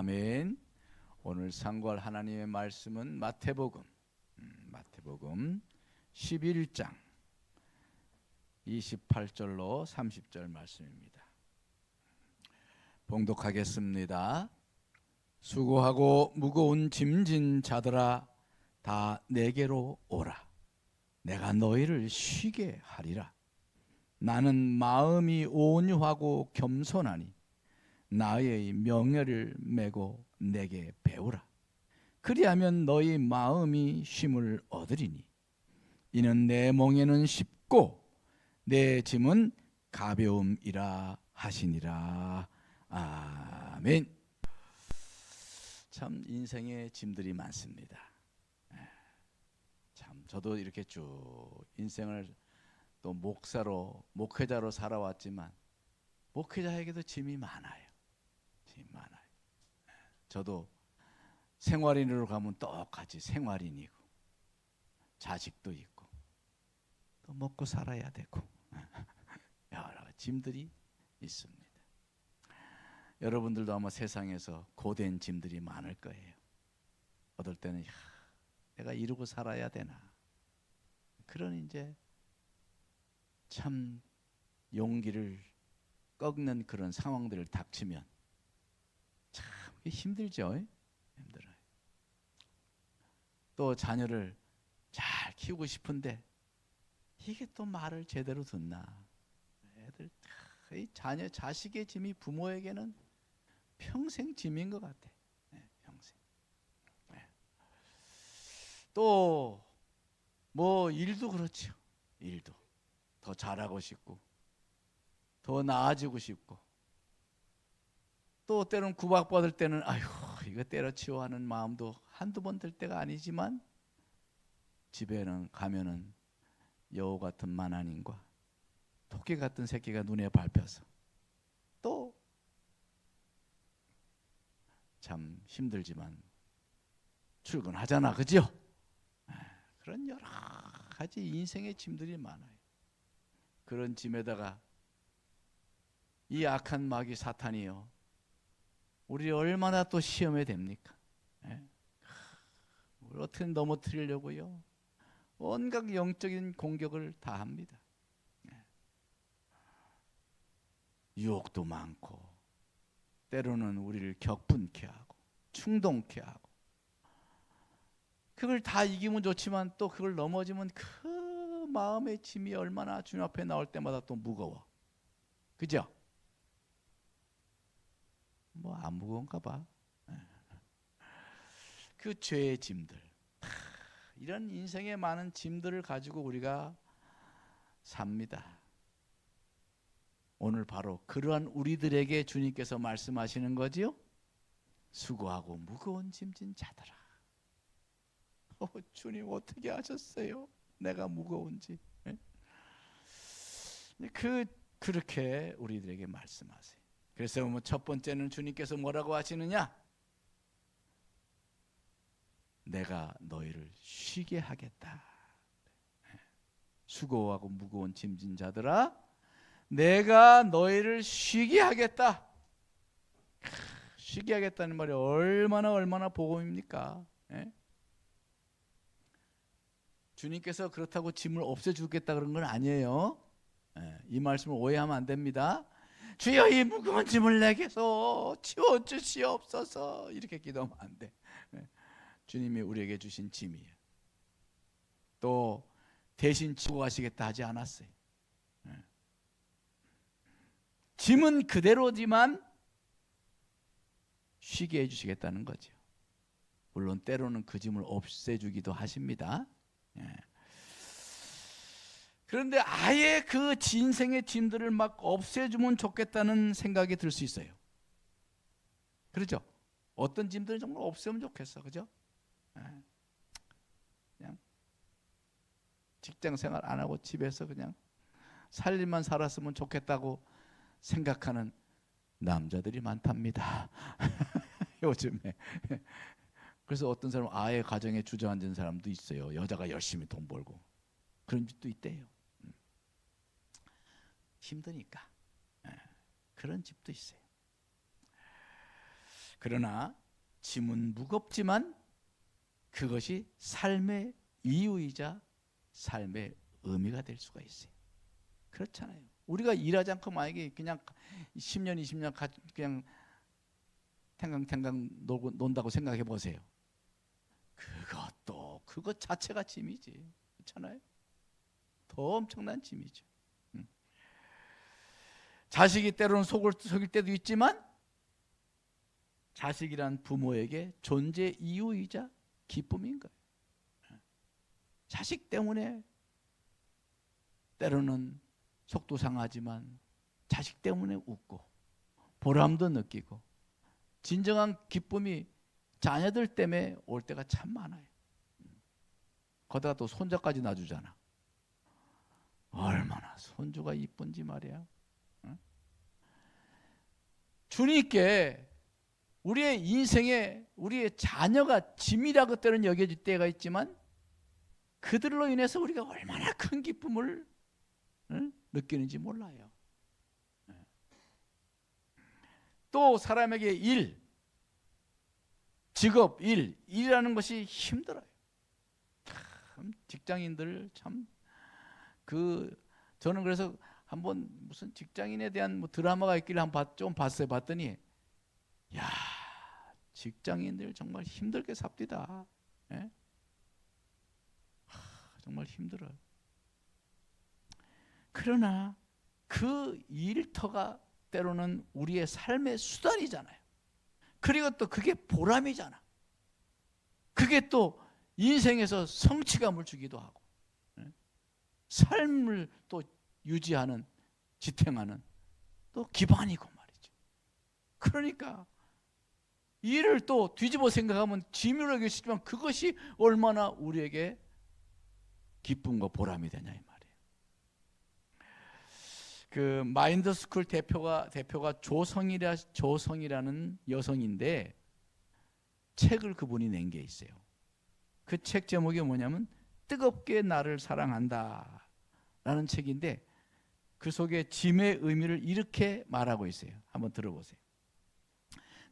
아멘. 오늘 상고할 하나님의 말씀은 마태복음 11장 28절로 30절 말씀입니다. 봉독하겠습니다. 수고하고 무거운 짐진 자들아 다 내게로 오라. 내가 너희를 쉬게 하리라. 나는 마음이 온유하고 겸손하니 나의 명예를 메고 내게 배우라. 그리하면 너희 마음이 쉼을 얻으리니 이는 내 멍에는 쉽고 내 짐은 가벼움이라 하시니라. 아멘. 참 인생에 짐들이 많습니다. 참 저도 이렇게 쭉 인생을 또 목회자로 살아왔지만 목회자에게도 짐이 많아요. 저도 생활인으로 가면 똑같이 생활인이고 자식도 있고 또 먹고 살아야 되고 여러 짐들이 있습니다. 여러분들도 아마 세상에서 고된 짐들이 많을 거예요. 어떨 때는 내가 이루고 살아야 되나, 그런 이제 참 용기를 꺾는 그런 상황들을 닥치면 참 힘들죠. 힘들어요. 또 자녀를 잘 키우고 싶은데 이게 또 말을 제대로 듣나. 애들 이 자식의 짐이 부모에게는 평생 짐인 것 같아. 평생. 또 뭐 일도 그렇죠. 일도 더 잘하고 싶고 더 나아지고 싶고 또 때로는 구박받을 때는 아이고 이거 때려치워 하는 마음도 한두 번 들 때가 아니지만 집에는 가면은 여우 같은 만한인과 토끼 같은 새끼가 눈에 밟혀서 또 참 힘들지만 출근하잖아, 그죠? 그런 여러 가지 인생의 짐들이 많아요. 그런 짐에다가 이 악한 마귀 사탄이요, 우리 얼마나 또 시험에 됩니까? 우리 어떻게 넘어뜨리려고요? 온갖 영적인 공격을 다 합니다. 유혹도 많고 때로는 우리를 격분케 하고 충동케 하고, 그걸 다 이기면 좋지만 또 그걸 넘어지면 그 마음의 짐이 얼마나 주님 앞에 나올 때마다 또 무거워. 그죠? 뭐 안 무거운가 봐. 그 죄의 짐들, 이런 인생의 많은 짐들을 가지고 우리가 삽니다. 오늘 바로 그러한 우리들에게 주님께서 말씀하시는 거지요. 수고하고 무거운 짐진 자들아. 주님 어떻게 하셨어요? 내가 무거운지. 그렇게 우리들에게 말씀하세요. 그래서 뭐 첫 번째는 주님께서 뭐라고 하시느냐? 내가 너희를 쉬게 하겠다. 수고하고 무거운 짐진 자들아, 내가 너희를 쉬게 하겠다. 쉬게 하겠다는 말이 얼마나 복음입니까? 주님께서 그렇다고 짐을 없애주겠다 그런 건 아니에요. 이 말씀을 오해하면 안 됩니다. 주여 이 무거운 짐을 내게서 치워주시옵소서, 이렇게 기도하면 안 돼. 주님이 우리에게 주신 짐이에요. 또 대신 지고 가시겠다 하지 않았어요. 짐은 그대로지만 쉬게 해주시겠다는 거죠. 물론 때로는 그 짐을 없애주기도 하십니다. 그런데 아예 그 인생의 짐들을 막 없애주면 좋겠다는 생각이 들 수 있어요. 그렇죠? 어떤 짐들은 정말 없애면 좋겠어, 그죠? 그냥 직장 생활 안 하고 집에서 그냥 살 일만 살았으면 좋겠다고 생각하는 남자들이 많답니다. 요즘에. 그래서 어떤 사람은 아예 가정에 주저앉은 사람도 있어요. 여자가 열심히 돈 벌고 그런 집도 있대요. 힘드니까. 그런 집도 있어요. 그러나 짐은 무겁지만 그것이 삶의 이유이자 삶의 의미가 될 수가 있어요. 그렇잖아요. 우리가 일하지 않고 만약에 그냥 10년 20년 그냥 탱강탱강 논다고 생각해 보세요. 그것 자체가 짐이지. 그렇잖아요. 더 엄청난 짐이죠. 자식이 때로는 속일 때도 있지만 자식이란 부모에게 존재 이유이자 기쁨인 거예요. 자식 때문에 때로는 속도 상하지만 자식 때문에 웃고 보람도 느끼고 진정한 기쁨이 자녀들 때문에 올 때가 참 많아요. 거기다가 또 손자까지 놔주잖아. 얼마나 손주가 이쁜지 말이야. 주님께 우리의 인생에 우리의 자녀가 짐이라고 때는 여겨질 때가 있지만 그들로 인해서 우리가 얼마나 큰 기쁨을 느끼는지 몰라요. 또 사람에게 직업, 일이라는 것이 힘들어요. 참 직장인들 참 저는 그래서 한번 무슨 직장인에 대한 드라마가 있길래 좀 봤더니 야, 직장인들 정말 힘들게 삽디다. 예? 정말 힘들어요. 그러나 그 일터가 때로는 우리의 삶의 수단이잖아요. 그리고 또 그게 보람이잖아. 그게 또 인생에서 성취감을 주기도 하고 삶을 또 유지하는, 지탱하는 또 기반이고 말이죠. 그러니까 일을 또 뒤집어 생각하면 짐으로 여기시지만 그것이 얼마나 우리에게 기쁨과 보람이 되냐 이 말이에요. 그 마인드스쿨 대표가 조성이라는 여성인데 책을 그분이 낸 게 있어요. 그 책 제목이 뭐냐면 뜨겁게 나를 사랑한다 라는 책인데 그 속에 짐의 의미를 이렇게 말하고 있어요. 한번 들어보세요.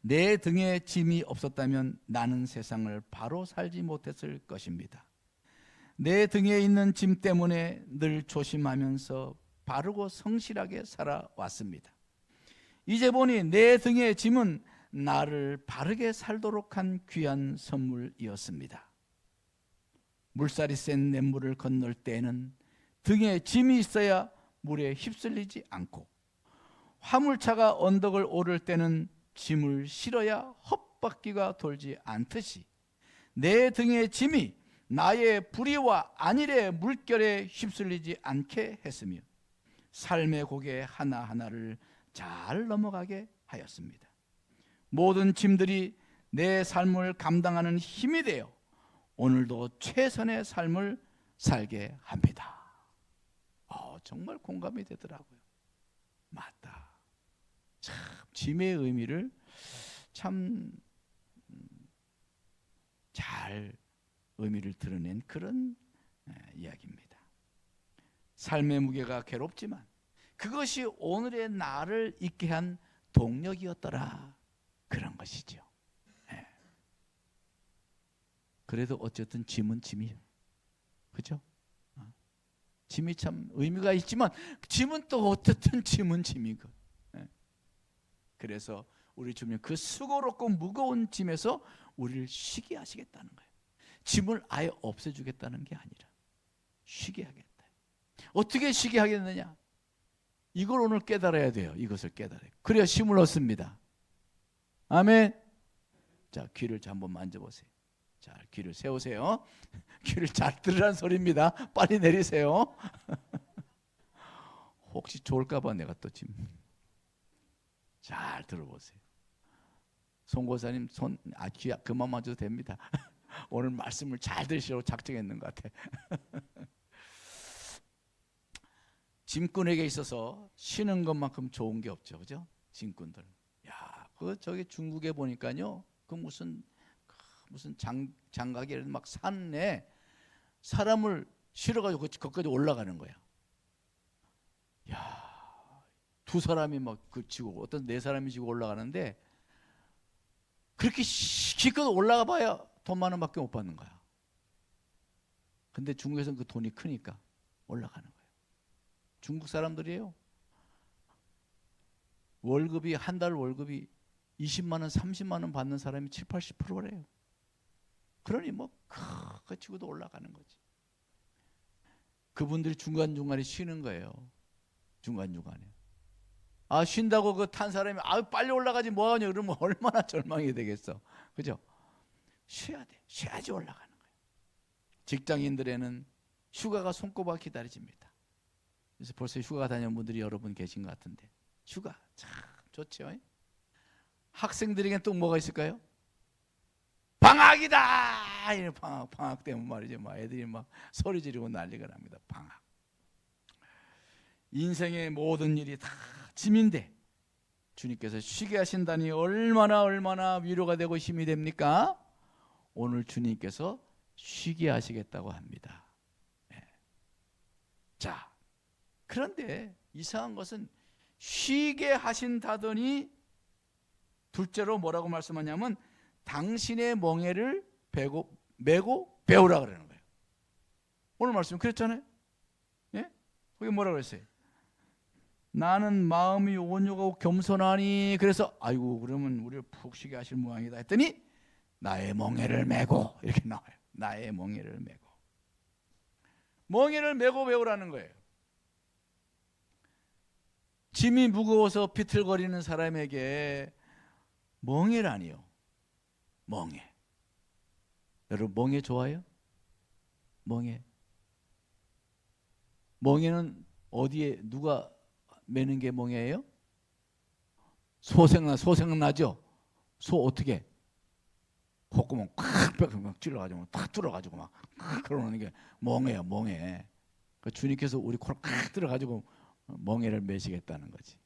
내 등에 짐이 없었다면 나는 세상을 바로 살지 못했을 것입니다. 내 등에 있는 짐 때문에 늘 조심하면서 바르고 성실하게 살아왔습니다. 이제 보니 내 등의 짐은 나를 바르게 살도록 한 귀한 선물이었습니다. 물살이 센 냇물을 건널 때에는 등에 짐이 있어야 물에 휩쓸리지 않고 화물차가 언덕을 오를 때는 짐을 실어야 헛바퀴가 돌지 않듯이 내 등의 짐이 나의 불의와 안일의 물결에 휩쓸리지 않게 했으며 삶의 고개 하나하나를 잘 넘어가게 하였습니다. 모든 짐들이 내 삶을 감당하는 힘이 되어 오늘도 최선의 삶을 살게 합니다. 정말 공감이 되더라고요. 맞다. 참 짐의 의미를 참 잘 의미를 드러낸 그런 이야기입니다. 삶의 무게가 괴롭지만 그것이 오늘의 나를 있게 한 동력이었더라. 그런 것이죠. 그래도 어쨌든 짐은 짐이에요. 그죠? 짐이 참 의미가 있지만 짐은 또 어쨌든 짐은 짐이고. 그래서 우리 주님 그 수고롭고 무거운 짐에서 우리를 쉬게 하시겠다는 거예요. 짐을 아예 없애주겠다는 게 아니라 쉬게 하겠다. 어떻게 쉬게 하겠느냐? 이걸 오늘 깨달아야 돼요. 이것을 깨달아요. 그래야 힘을 얻습니다. 아멘. 자, 귀를 한번 만져보세요. 자, 귀를 세우세요. 귀를 잘 들으라는 소리입니다. 빨리 내리세요. 혹시 좋을까봐 내가 또 지금 잘 들어보세요. 송고사님 귀 그만 만져도 됩니다. 오늘 말씀을 잘 들으시라고 작정했는 것 같아. 짐꾼에게 있어서 쉬는 것만큼 좋은 게 없죠, 그죠? 짐꾼들. 야, 저기 중국에 보니까요, 무슨 장가게 막 산에 사람을 실어가지고 거기까지 올라가는 거야. 야, 두 사람이 막 지고 어떤 네 사람이 지고 올라가는데 그렇게 기껏 올라가 봐야 돈 많은 밖에 못 받는 거야. 근데 중국에서는 그 돈이 크니까 올라가는 거예요. 중국 사람들이에요. 월급이 한 달 월급이 20만 원, 30만 원 받는 사람이 7, 80%래요. 그러니 뭐 그 치고도 올라가는 거지. 그분들이 중간중간에 쉬는 거예요. 중간중간에. 아, 쉰다고 그 탄 사람이 아, 빨리 올라가지 뭐하냐 그러면 얼마나 절망이 되겠어. 그죠? 쉬어야 돼. 쉬어야지 올라가는 거예요. 직장인들에는 휴가가 손꼽아 기다려집니다. 그래서 벌써 휴가 다녀온 분들이 여러분 계신 것 같은데 휴가 참 좋죠. 학생들에게는 또 뭐가 있을까요? 방학이다! 이런 방학 때문에 말이죠. 막 애들이 막 소리 지르고 난리가 납니다. 방학. 인생의 모든 일이 다 짐인데 주님께서 쉬게 하신다니 얼마나 위로가 되고 힘이 됩니까? 오늘 주님께서 쉬게 하시겠다고 합니다. 네. 자, 그런데 이상한 것은 쉬게 하신다더니 둘째로 뭐라고 말씀하냐면 당신의 멍에를 메고 배우라 그러는 거예요. 오늘 말씀 그랬잖아요. 예? 거기 뭐라고 그랬어요? 나는 마음이 온유하고 겸손하니 그래서 아이고 그러면 우리를 푹 쉬게 하실 모양이다 했더니 나의 멍에를 메고 이렇게 나와요. 나의 멍에를 메고. 멍에를 메고 배우라는 거예요. 짐이 무거워서 비틀거리는 사람에게 멍에라니요. 멍에. 여러분 멍에 좋아요? 멍에. 멍에는 어디에 누가 매는 게 멍에예요? 소 생각나죠? 소 어떻게? 콧구멍 콱 찔러가지고 탁 뚫어가지고 막 그러는 게 멍에야 멍에. 그 주님께서 우리 코를 콱 들어가지고 멍에를 매시겠다는 거지.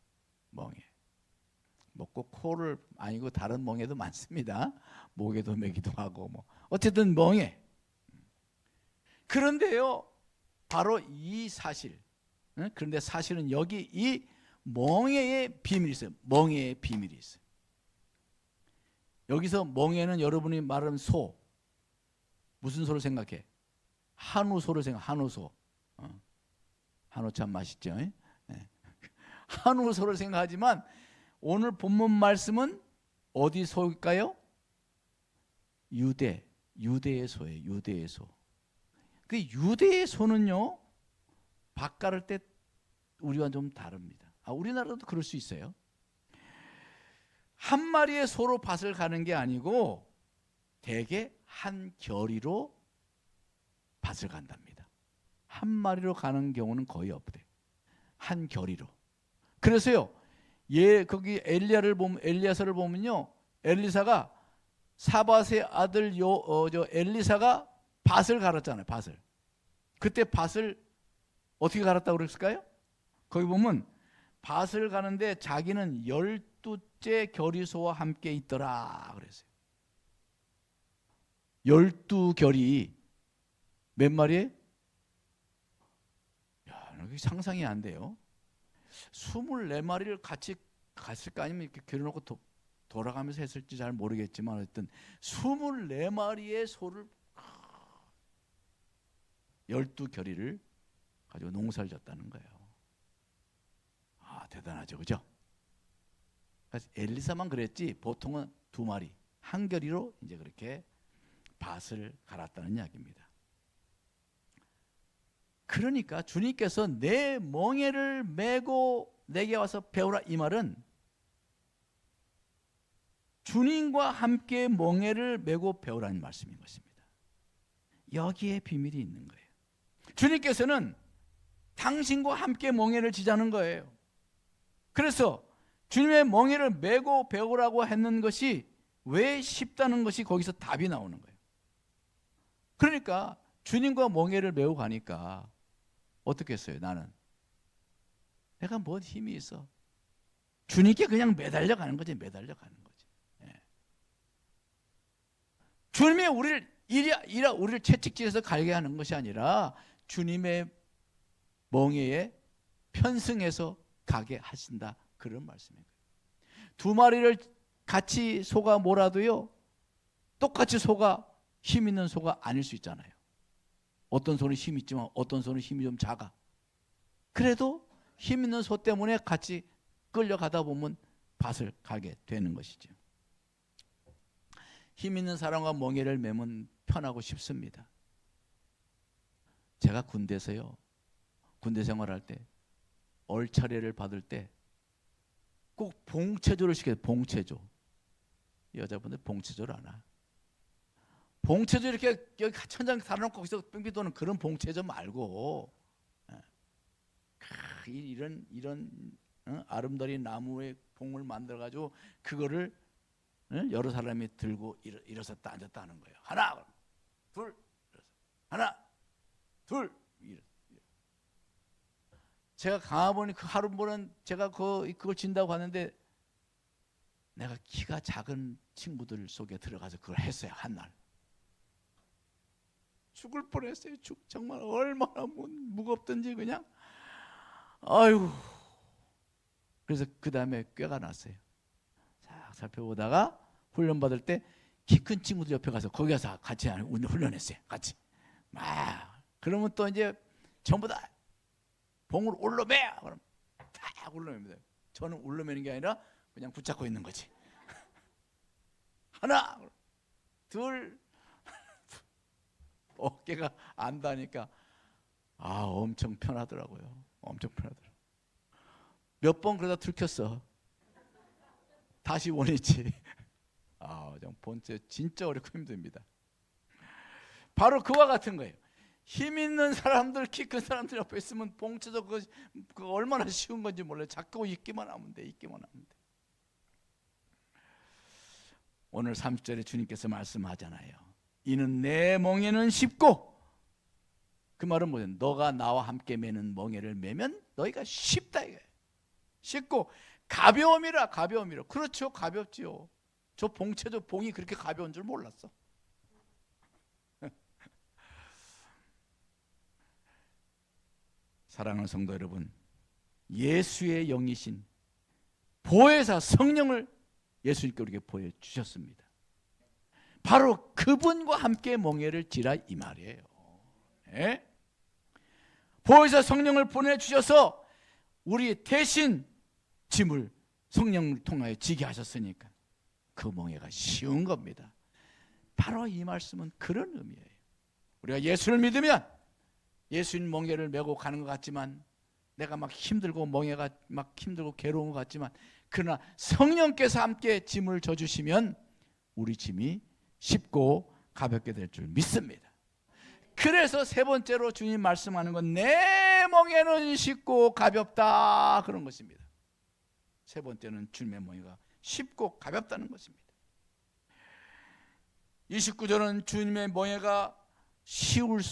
멍에. 뭐 꼭 코를 아니고 다른 멍에도 많습니다. 목에도 매기도 하고 뭐 어쨌든 멍에. 그런데요, 바로 이 사실. 그런데 사실은 여기 이 멍에의 비밀이 있어요. 멍에의 비밀이 있어요. 여기서 멍에는 여러분이 말하는 소, 무슨 소를 생각해? 한우소를 생각. 한우소. 한우 참 맛있죠. 네. 한우소를 생각하지만 오늘 본문 말씀은 어디 소일까요? 유대의 소예요. 유대의 소. 그 유대의 소는요, 밥 가를 때 우리와 좀 다릅니다. 우리나라도 그럴 수 있어요. 한 마리의 소로 밭을 가는 게 아니고 대개 한 겨리로 밭을 간답니다. 한 마리로 가는 경우는 거의 없대. 한 겨리로. 그래서요, 거기 엘리야서를 보면요, 엘리사가 사밧의 아들 엘리사가 밭을 갈았잖아요. 밭을. 그때 밭을 어떻게 갈았다고 그랬을까요? 거기 보면 밭을 가는데 자기는 12째 겨리소와 함께 있더라 그랬어요. 12결이 몇 마리에? 야, 상상이 안 돼요. 24마리를 같이 갔을까 아니면 이렇게 겨뤄놓고 돌아가면서 했을지 잘 모르겠지만 어쨌든 24마리의 소를 12결의를 가지고 농사를 졌다는 거예요. 대단하죠, 그죠? 그래서 엘리사만 그랬지 보통은 2마리 한 결의로 이제 그렇게 밭을 갈았다는 이야기입니다. 그러니까 주님께서 내 멍에를 메고 내게 와서 배우라 이 말은 주님과 함께 멍에를 메고 배우라는 말씀인 것입니다. 여기에 비밀이 있는 거예요. 주님께서는 당신과 함께 멍에를 지자는 거예요. 그래서 주님의 멍에를 메고 배우라고 했는 것이 왜 쉽다는 것이 거기서 답이 나오는 거예요. 그러니까 주님과 멍에를 메고 가니까 어떻게 했어요? 나는 내가 뭔 힘이 있어? 주님께 그냥 매달려 가는 거지. 매달려 가는 거지. 예. 주님이 우리를 채찍질해서 갈게 하는 것이 아니라 주님의 멍에에 편승해서 가게 하신다. 그런 말씀이에요. 2마리를 같이 소가 몰아도요, 똑같이 소가 힘 있는 소가 아닐 수 있잖아요. 어떤 소는 힘이 있지만 어떤 소는 힘이 좀 작아. 그래도 힘 있는 소 때문에 같이 끌려가다 보면 밭을 가게 되는 것이죠. 힘 있는 사람과 멍에를 매면 편하고 쉽습니다. 제가 군대에서요, 군대 생활할 때 얼차례를 받을 때 꼭 봉체조를 시켜요. 봉체조. 여자분들 봉체조를 아나? 봉체조 이렇게 여기 천장 달아놓고 거기서 뺑뺑 도는 그런 봉체조 말고, 이런 아름다리 나무의 봉을 만들어 가지고 그거를 여러 사람이 들고 일어섰다 앉았다 하는 거예요. 하나, 둘, 하나, 둘. 제가 강화보니 그 하루 보는 제가 그걸 진다고 하는데, 내가 키가 작은 친구들 속에 들어가서 그걸 했어요. 한날 죽을 뻔했어요. 정말 얼마나 무겁든지 그냥. 아유. 그래서 그 다음에 꾀가 났어요. 싹 살펴보다가 훈련 받을 때 키 큰 친구들 옆에 가서 거기 가서 같이 훈련했어요. 같이 막. 그러면 또 이제 전부 다 봉을 올려매. 그럼 딱 올려맵니다. 저는 올려매는 게 아니라 그냥 붙잡고 있는 거지. 하나, 둘. 어깨가 안 닿으니까 엄청 편하더라고요. 엄청 편하더라고요. 몇 번 그러다 들켰어. 다시 원했지. 본체 진짜 어렵고 힘듭니다. 바로 그와 같은 거예요. 힘 있는 사람들, 키 큰 사람들 옆에 있으면 봉체도 그거 얼마나 쉬운 건지 몰라요. 자꾸 있기만 하면 돼. 있기만 하면 돼. 오늘 30절에 주님께서 말씀하잖아요. 이는 내 멍에는 쉽고, 그 말은 뭐예요? 너가 나와 함께 매는 멍에를 매면 너희가 쉽다 이거예요. 쉽고 가벼움이라. 가벼움이라. 그렇죠. 가볍지요. 저 봉체도 봉이 그렇게 가벼운 줄 몰랐어. 사랑하는 성도 여러분, 예수의 영이신 보혜사 성령을 예수님께 우리에게 보여주셨습니다. 바로 그분과 함께 멍에를 지라 이 말이에요. 예? 보혜사 성령을 보내주셔서 우리 대신 짐을 성령을 통하여 지게 하셨으니까 그 멍에가 쉬운 겁니다. 바로 이 말씀은 그런 의미예요. 우리가 예수를 믿으면 예수님 멍에를 메고 가는 것 같지만, 내가 막 힘들고 멍에가 막 힘들고 괴로운 것 같지만, 그러나 성령께서 함께 짐을 져주시면 우리 짐이 쉽고 가볍게 될 줄 믿습니다. 그래서 세 번째로 주님 말씀하는 건 내 멍에는 쉽고 가볍다 그런 것입니다. 세 번째는 주님의 멍에가 쉽고 가볍다는 것입니다. 29절은 주님의 멍에가 쉬울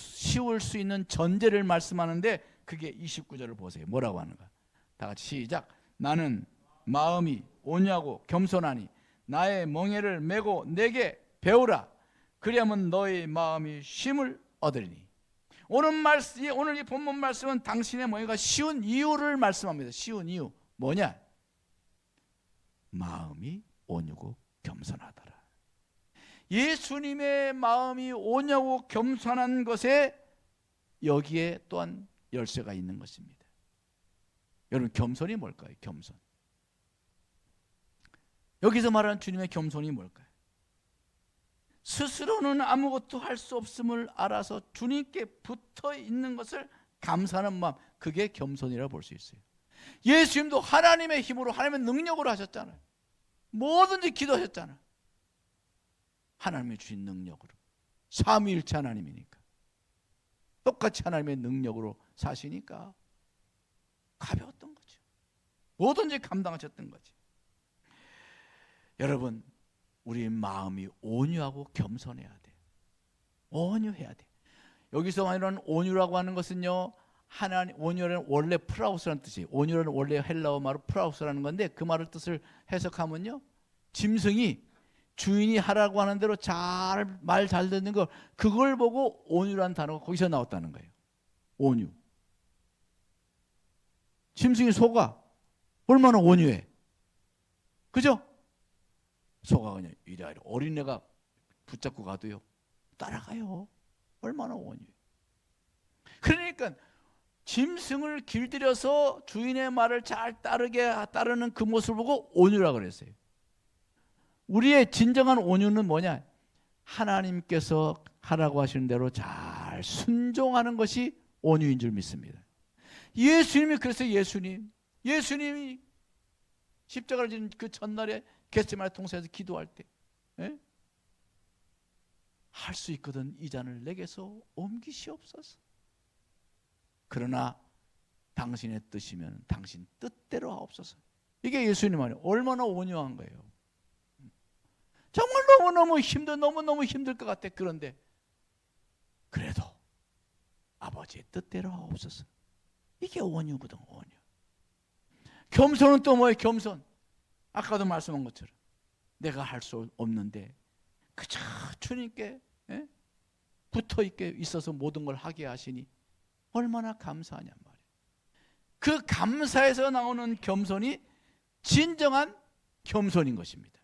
수 있는 전제를 말씀하는데, 그게 29절을 보세요. 뭐라고 하는가? 다 같이 시작. 나는 마음이 온유하고 겸손하니 나의 멍에를 메고 내게 배우라. 그리하면 너의 마음이 쉼을 얻으리니. 오늘 이 본문 말씀은 당신의 멍에가 쉬운 이유를 말씀합니다. 쉬운 이유 뭐냐? 마음이 온유고 겸손하더라. 예수님의 마음이 온유하고 겸손한 것에 여기에 또한 열쇠가 있는 것입니다. 여러분, 겸손이 뭘까요? 겸손. 여기서 말하는 주님의 겸손이 뭘까요? 스스로는 아무것도 할 수 없음을 알아서 주님께 붙어 있는 것을 감사하는 마음, 그게 겸손이라고 볼 수 있어요. 예수님도 하나님의 힘으로, 하나님의 능력으로 하셨잖아요. 뭐든지 기도하셨잖아요. 하나님이 주신 능력으로. 삼위일체 하나님이니까. 똑같이 하나님의 능력으로 사시니까 가벼웠던 거죠. 뭐든지 감당하셨던 거지. 여러분, 우리 마음이 온유하고 겸손해야 돼. 온유해야 돼. 여기서 말하는 온유라고 하는 것은요, 온유는 원래 프라우스라는 뜻이에요. 온유는 원래 헬라어 말로 프라우스라는 건데, 그 말을 뜻을 해석하면요, 짐승이 주인이 하라고 하는 대로 말 잘 듣는 거, 그걸 보고 온유라는 단어가 거기서 나왔다는 거예요. 온유. 짐승이 소가 얼마나 온유해. 그죠? 소가 그냥 이래 어린애가 붙잡고 가도요 따라가요. 얼마나 온유해요. 그러니까 짐승을 길들여서 주인의 말을 잘 따르는 그 모습을 보고 온유라 그랬어요. 우리의 진정한 온유는 뭐냐? 하나님께서 하라고 하시는 대로 잘 순종하는 것이 온유인 줄 믿습니다. 예수님이 그래서 예수님이 십자가를 지는 그 전날에 겟세마네 동산에서 기도할 때 할 수 있거든 이 잔을 내게서 옮기시옵소서. 그러나 당신의 뜻이면 당신 뜻대로 하옵소서. 이게 예수님 말이에요. 얼마나 온유한 거예요. 정말 너무너무 너무너무 힘들 것 같아. 그런데 그래도 아버지의 뜻대로 하옵소서. 이게 온유거든. 온유. 겸손은 또 뭐예요? 겸손. 아까도 말씀한 것처럼 내가 할 수 없는데 그저 주님께 붙어 있어서 모든 걸 하게 하시니 얼마나 감사하냔 말이에요. 그 감사에서 나오는 겸손이 진정한 겸손인 것입니다.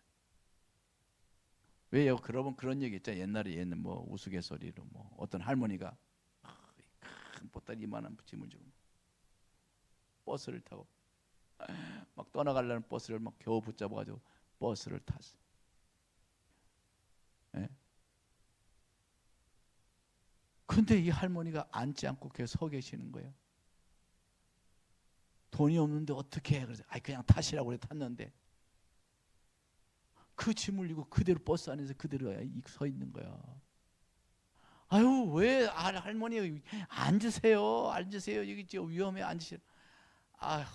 왜요? 그러면 그런 얘기 있잖아요. 옛날에 뭐 우스갯소리로 뭐 어떤 할머니가 큰 보따리 이만한 짐을 지고 버스를 타고 막 떠나가려는 버스를 막 겨우 붙잡아가지고 버스를 탔어요. 근데 이 할머니가 앉지 않고 계속 서 계시는 거예요. 돈이 없는데 어떻게 해? 그래서 그냥 타시라고 그래 탔는데 그 짐을 지고 그대로 버스 안에서 그대로 서 있는 거야. 아유 왜 할머니 앉으세요. 여기 위험해 앉으세요. 아휴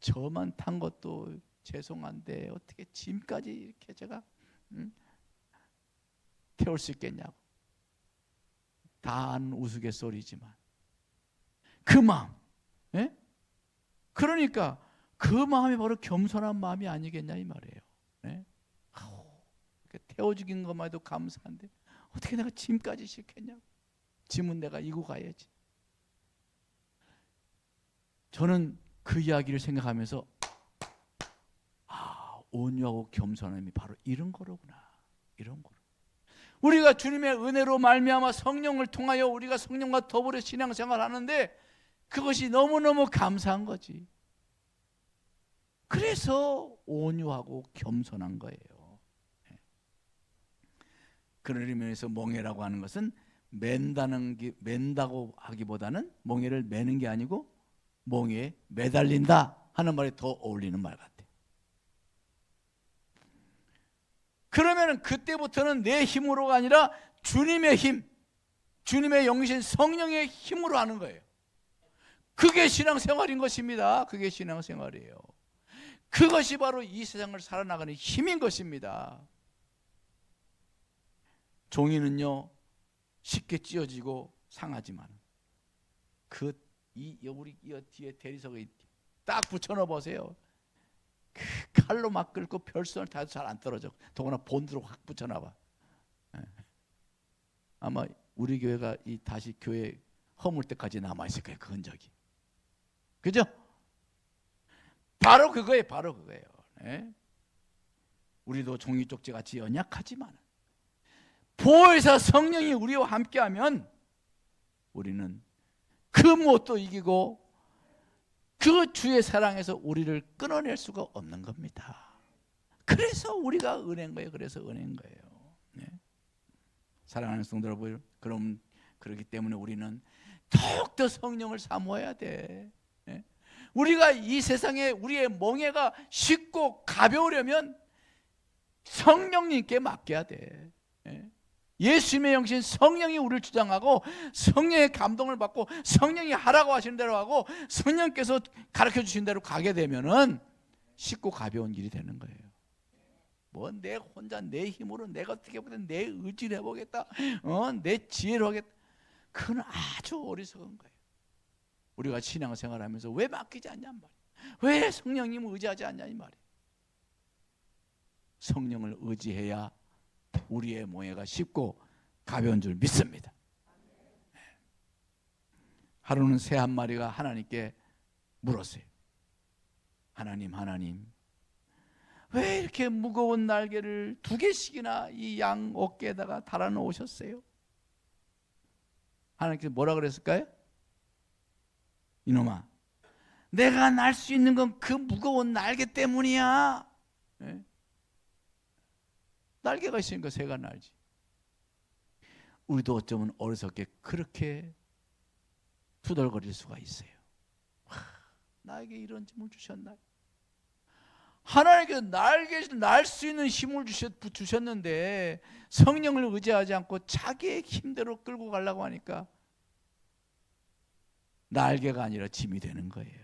저만 탄 것도 죄송한데 어떻게 짐까지 이렇게 제가 태울 수 있겠냐고. 다 아는 우스갯소리지만 그 마음, 그러니까 그 마음이 바로 겸손한 마음이 아니겠냐 이 말이에요. 태워 죽인 것만 해도 감사한데 어떻게 내가 짐까지 싣겠냐고. 짐은 내가 이고 가야지. 저는 그 이야기를 생각하면서 온유하고 겸손함이 바로 이런 거로구나. 이런 거로. 우리가 주님의 은혜로 말미암아 성령을 통하여 우리가 성령과 더불어 신앙생활을 하는데 그것이 너무너무 감사한 거지. 그래서 온유하고 겸손한 거예요. 그런 의미에서 멍에라고 하는 것은 맨다고 하기보다는 멍에를 매는 게 아니고 멍에에 매달린다 하는 말이 더 어울리는 말 같아요. 그러면 그때부터는 내 힘으로가 아니라 주님의 힘, 주님의 영이신 성령의 힘으로 하는 거예요. 그게 신앙생활인 것입니다. 그게 신앙생활이에요. 그것이 바로 이 세상을 살아나가는 힘인 것입니다. 종이는요 쉽게 찢어지고 상하지만 우리 뒤에 대리석에 딱 붙여넣어 보세요. 그 칼로 막 긁고 별선을 다 잘 안 떨어져. 더구나 본드로 확 붙여놔봐. 아마 우리 교회가 다시 교회 허물 때까지 남아 있을 거예요. 그 흔적이. 그죠? 바로 그거예요. 바로 그거예요. 우리도 종이 쪽지 같이 연약하지만 보혜사 성령이 우리와 함께하면 우리는 그 무엇도 이기고 그 주의 사랑에서 우리를 끊어낼 수가 없는 겁니다. 그래서 우리가 은혜인 거예요. 그래서 은혜인 거예요. 사랑하는 성도 여러분, 그렇기 때문에 우리는 더욱더 성령을 사모해야 돼. 우리가 이 세상에 우리의 멍에가 쉽고 가벼우려면 성령님께 맡겨야 돼. 예수님의 영신 성령이 우리를 주장하고 성령의 감동을 받고 성령이 하라고 하시는 대로 하고 성령께서 가르쳐 주신 대로 가게 되면은 쉽고 가벼운 길이 되는 거예요. 뭐 내 혼자 내 힘으로 내가 어떻게 보든 내 의지를 해보겠다, 내 지혜로 하겠다. 그건 아주 어리석은 거예요. 우리가 신앙생활하면서 왜 맡기지 않냔 말이에요. 왜 성령님을 의지하지 않냐 이 말이에요. 성령을 의지해야 우리의 멍에가 쉽고 가벼운 줄 믿습니다. 하루는 새 한 마리가 하나님께 물었어요. 하나님, 왜 이렇게 무거운 날개를 2개씩이나 이 양 어깨에다가 달아 놓으셨어요? 하나님께서 뭐라 그랬을까요? 이놈아, 내가 날 수 있는 건 그 무거운 날개 때문이야. 네? 날개가 있으니까 새가 날지. 우리도 어쩌면 어리석게 그렇게 투덜거릴 수가 있어요. 나에게 이런 힘을 주셨나요? 하나님께서 날개를 날 수 있는 힘을 주셨는데 성령을 의지하지 않고 자기의 힘대로 끌고 가려고 하니까 날개가 아니라 짐이 되는 거예요.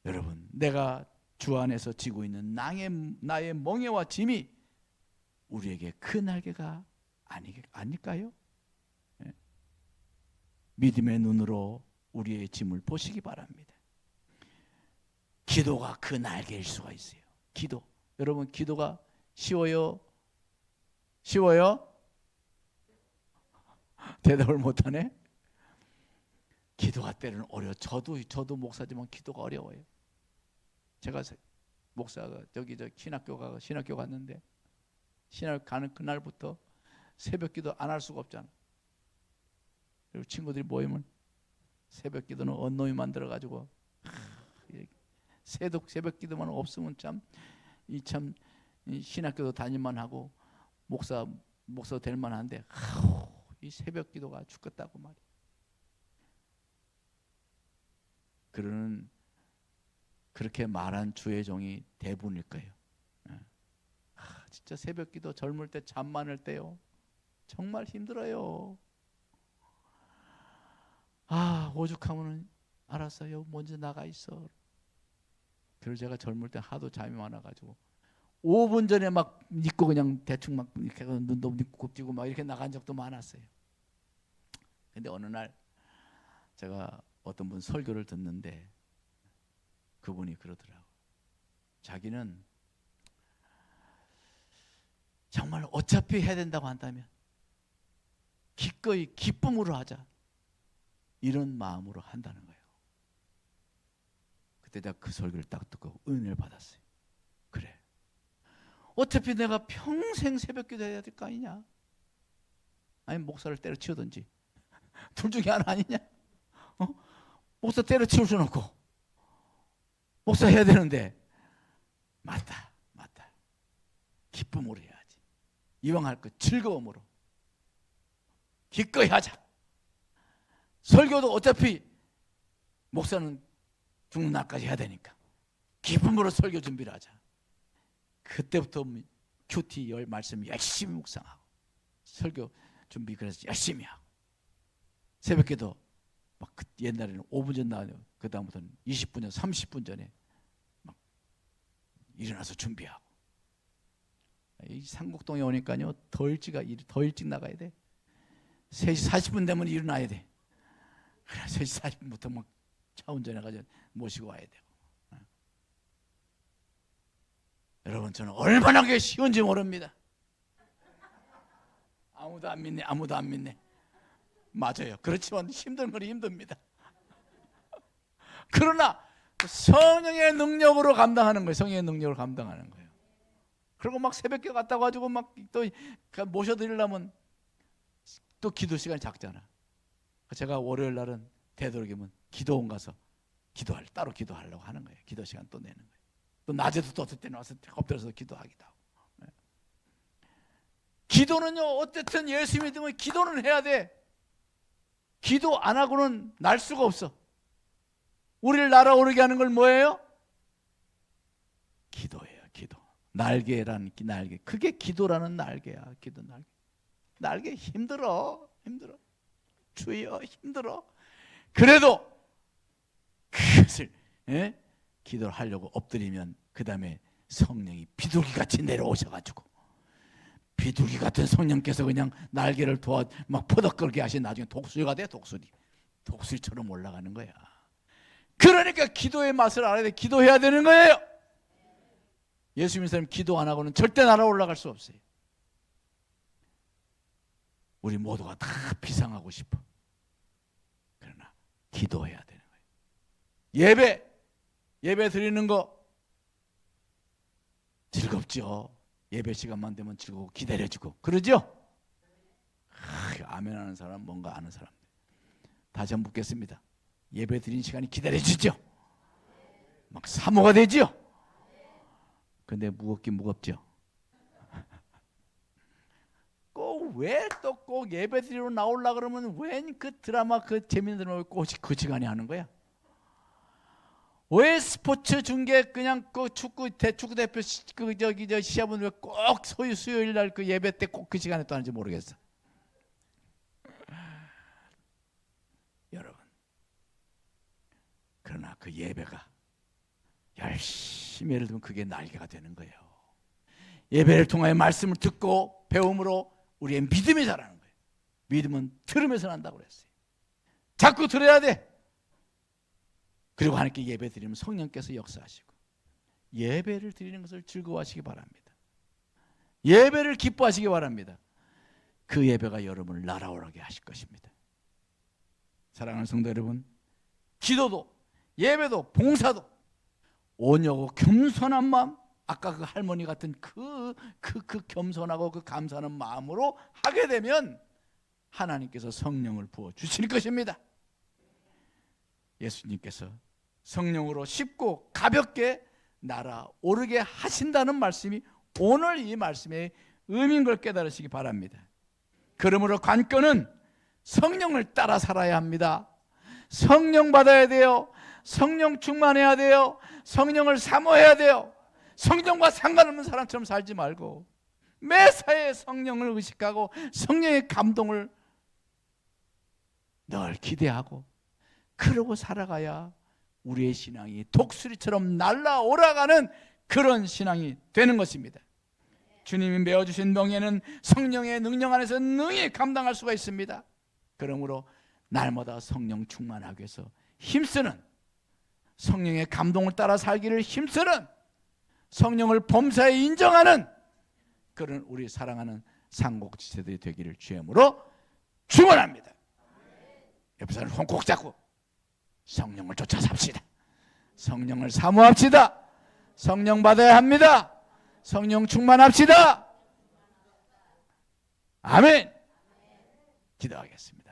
여러분, 내가 주 안에서 지고 있는 나의 멍에와 짐이 우리에게 그 날개가 아닐까요? 네? 믿음의 눈으로 우리의 짐을 보시기 바랍니다. 기도가 그 날개일 수가 있어요. 기도. 여러분, 기도가 쉬워요? 쉬워요? 대답을 못하네? 기도가 때로는 어려워. 저도 목사지만 기도가 어려워요. 제가 목사가 신학교 갔는데 신학 가는 그날부터 새벽 기도 안 할 수가 없잖아. 그리고 친구들이 모이면 새벽 기도는 언놈이 만들어가지고 새벽 기도만 없으면 참 신학교도 다닐만 하고 목사 될 만한데 이 새벽 기도가 죽겠다고 말이야. 그렇게 말한 주의 종이 대부분일 거예요. 진짜 새벽 기도 젊을 때 잠 많을 때요. 정말 힘들어요. 오죽하면은 알았어요. 먼저 나가 있어. 그래서 제가 젊을 때 하도 잠이 많아가지고 5분 전에 막 입고 그냥 대충 막 이렇게 눈도 곱지고 막 이렇게 나간 적도 많았어요. 근데 어느 날 제가 어떤 분 설교를 듣는데 그분이 그러더라고요. 자기는 정말 어차피 해야 된다고 한다면 기꺼이 기쁨으로 하자 이런 마음으로 한다는 거예요. 그때 내가 그 설교를 딱 듣고 은혜를 받았어요. 그래, 어차피 내가 평생 새벽 기도 해야 될 거 아니냐? 아니면 목사를 때려치우든지 둘 중에 하나 아니냐? 목사 때려치울 수는 없고 목사 해야 되는데 맞다. 기쁨으로 해야지. 이왕 할 거 즐거움으로 기꺼이 하자. 설교도 어차피 목사는 죽는 날까지 해야 되니까 기쁨으로 설교 준비를 하자. 그때부터 큐티 말씀 열심히 묵상하고 설교 준비 그래서 열심히 하고 새벽에도 막 옛날에는 5분 전 나와요. 그 다음부터는 20분 전, 30분 전에 막 일어나서 준비하고. 이 상국동에 오니까요 더 일찍 나가야 돼. 3시 40분 되면 일어나야 돼. 그래 3시 40분부터 막 차 운전해가지고 모시고 와야 되고. 여러분, 저는 얼마나 그게 쉬운지 모릅니다. 아무도 안 믿네. 맞아요. 그렇지만 힘든 건 힘듭니다. 그러나 성령의 능력으로 감당하는 거예요. 성령의 능력으로 감당하는 거예요. 그리고 막 새벽에 갔다 가지고 막 또 모셔드리려면 또 기도 시간이 작잖아. 제가 월요일 날은 되도록이면 기도원 가서 따로 기도하려고 하는 거예요. 기도 시간 또 내는 거예요. 또 낮에도 또 어떨 때는 와서 엎드려서 기도하기도 하고. 기도는요, 어쨌든 예수 믿으면 기도는 해야 돼. 기도 안 하고는 날 수가 없어. 우리를 날아오르게 하는 걸 뭐예요? 기도예요. 기도. 날개라는 날개. 그게 기도라는 날개야. 기도 날개. 날개 힘들어. 주여 힘들어. 그래도 그것을 기도를 하려고 엎드리면 그 다음에 성령이 비둘기같이 내려오셔가지고 비둘기 같은 성령께서 그냥 날개를 도와 막 퍼덕거리게 하신 나중에 독수리가 돼. 독수리처럼 올라가는 거야. 그러니까 기도의 맛을 알아야 돼. 기도해야 되는 거예요. 예수 믿는 사람 기도 안 하고는 절대 날아 올라갈 수 없어요. 우리 모두가 다 비상하고 싶어. 그러나 기도해야 되는 거예요. 예배 드리는 거 즐겁죠. 예배 시간만 되면 즐거워 기다려주고 그러죠. 아멘 하는 사람, 뭔가 아는 사람. 다시 한번 묻겠습니다. 예배 드리는 시간이 기다려주죠. 막 사모가 되죠. 근데 무겁긴 무겁죠. 꼭 왜 또 꼭 예배 드리러 나오려고 그러면 웬 그 드라마 그 재밌는 드라마 꼭 그 시간에 하는 거야? 왜 스포츠 중계 그냥 그 축구 대표 그 저기 저 시합은 왜 꼭 수요일 날 그 예배 때 꼭 그 시간에 또 하는지 모르겠어. 여러분, 그러나 그 예배가 열심히 예를 들면 그게 날개가 되는 거예요. 예배를 통하여 말씀을 듣고 배움으로 우리의 믿음이 자라는 거예요. 믿음은 들으면서 난다고 그랬어요. 자꾸 들어야 돼. 그리고 하나님께 예배 드리면 성령께서 역사하시고 예배를 드리는 것을 즐거워하시기 바랍니다. 예배를 기뻐하시기 바랍니다. 그 예배가 여러분을 날아오르게 하실 것입니다. 사랑하는 성도 여러분, 기도도 예배도 봉사도 온유하고 겸손한 마음, 아까 그 할머니 같은 그 겸손하고 그 감사하는 마음으로 하게 되면 하나님께서 성령을 부어 주실 것입니다. 예수님께서 성령으로 쉽고 가볍게 날아오르게 하신다는 말씀이 오늘 이 말씀의 의미인 걸 깨달으시기 바랍니다. 그러므로 관건은 성령을 따라 살아야 합니다. 성령 받아야 돼요. 성령 충만해야 돼요. 성령을 사모해야 돼요. 성령과 상관없는 사람처럼 살지 말고 매사에 성령을 의식하고 성령의 감동을 늘 기대하고 그러고 살아가야 우리의 신앙이 독수리처럼 날아오라가는 그런 신앙이 되는 것입니다. 주님이 메어주신 멍에는 성령의 능력 안에서 능히 감당할 수가 있습니다. 그러므로 날마다 성령 충만하기 위해서 힘쓰는, 성령의 감동을 따라 살기를 힘쓰는, 성령을 범사에 인정하는 그런 우리 사랑하는 상곡지체들이 되기를 주님으로 축원합니다. 옆에 사람 손 꼭 잡고 성령을 쫓아 삽시다. 성령을 사모합시다. 성령 받아야 합니다. 성령 충만합시다. 아멘. 기도하겠습니다.